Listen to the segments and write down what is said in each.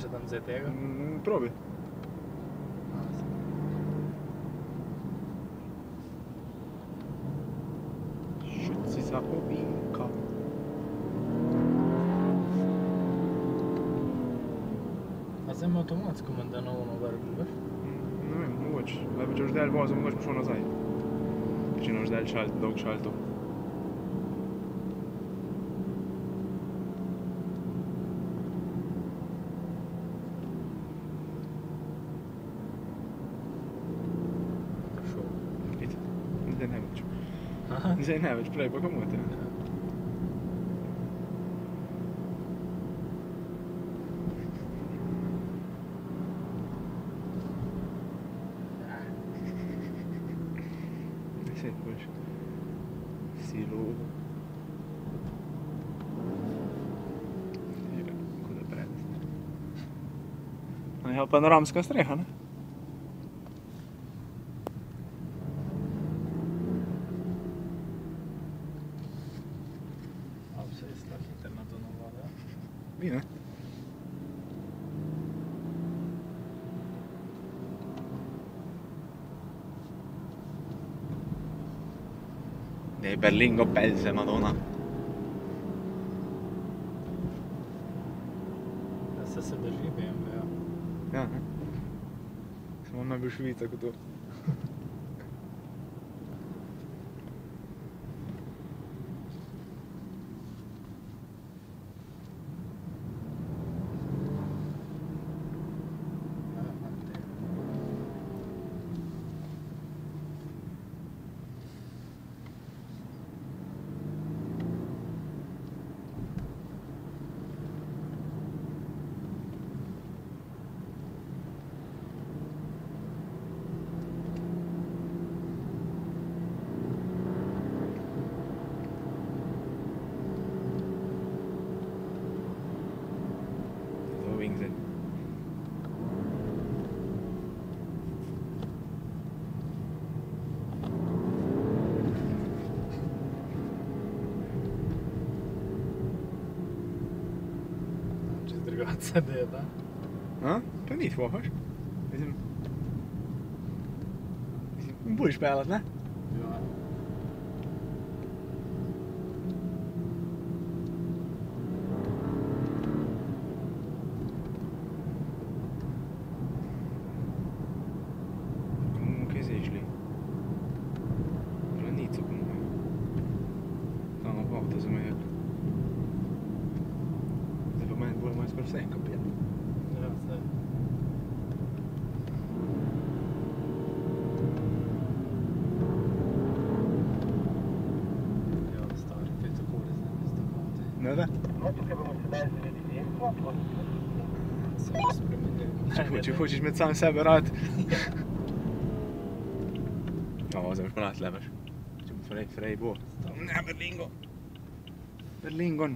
če tam zdaj tega? Probi. Šuci za ovinka. A zdaj ima avtomatsko menda na ono vrgu, veš? Ne vem, mogoče. Ali pa če boš del vozil, mogoče bo šel nazaj. Če ne boš del dolg šaltov. Zdaj ne več. Zdaj ne več, prej pa komu te. Sej, boš silo. Kuda predest. Ja, panoramska streha, ne? Vi, ne? Det är Berlingo Pelze, Madonna. Da se drži BMW, ja. Ja, ne? Samo najbolj Švica kot to. Wings in. Čez drugače da je, da? Pa ni tvoj, hoš? Mislim, budeš pelat, ne? Ja. Spre vse enkrat prijeti. Ja, zdaj. Ja, stari, kaj tako rezne, zdaj. Ne, da? Tukaj bomo sedaj zaradi dejstva. Se bo spremenil. Če hočeš imeti sam sebe rad. Zdaj boš pa nas lebaš. Če bo Frej bo. Ne, Berlingo. Berlingon.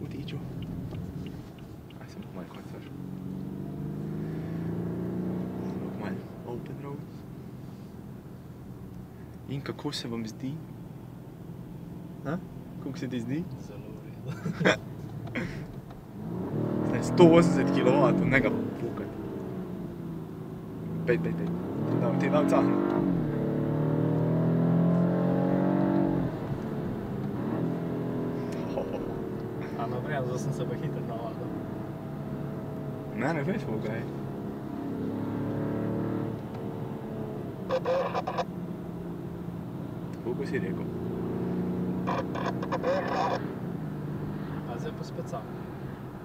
Utiču. Sem malo konc veš. Sem malo open road. In kako se vam zdi? Kako se ti zdi? Zelo v redu. Zdaj 180 kW, ne ga fukaj. Pej. Ti dam cahno. A naprej, zdaj sem se pa hitro navadil. Ne veš, fukaj. Koliko si rekel? A zdaj pa spet sam.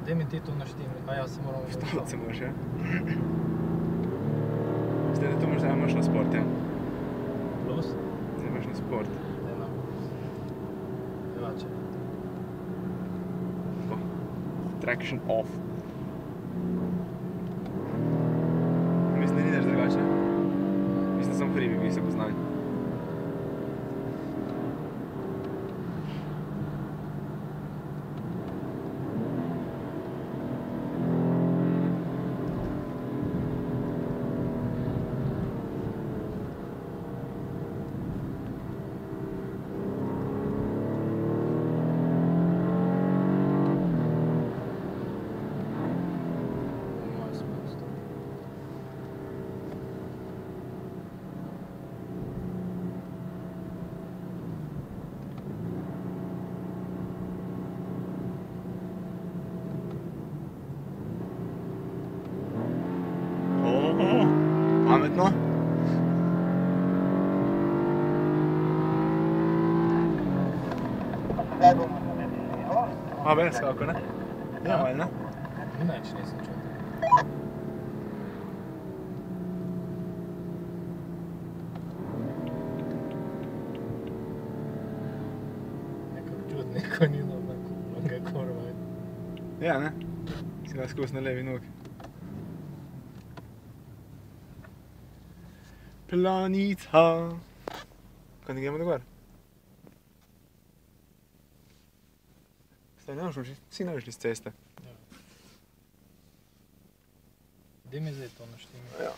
Daj mi ti to naštimi, a ja se moram vstaviti. Vstaviti se moraš, ja? Zdaj da to možda imaš na sport, ja? Plus? Zdaj imaš na sport. Eno. Drugače. Tako. Traction off. Mislim, da ni daš drugače. Mislim, da samo prvi bi se poznali. Pametno. Zdaj bomo naredili levo. A, brez kako, ne? Ja, ali ne? Nič nisem čutil. Nekako čudniko ni nobenega korva. Ja, ne? Si ga skozi na levi nogi. Planica. Kaj ne gremo dogor? Saj ne boš vsi ne z ceste. Gdje mi zdaj to naštimi? Ja.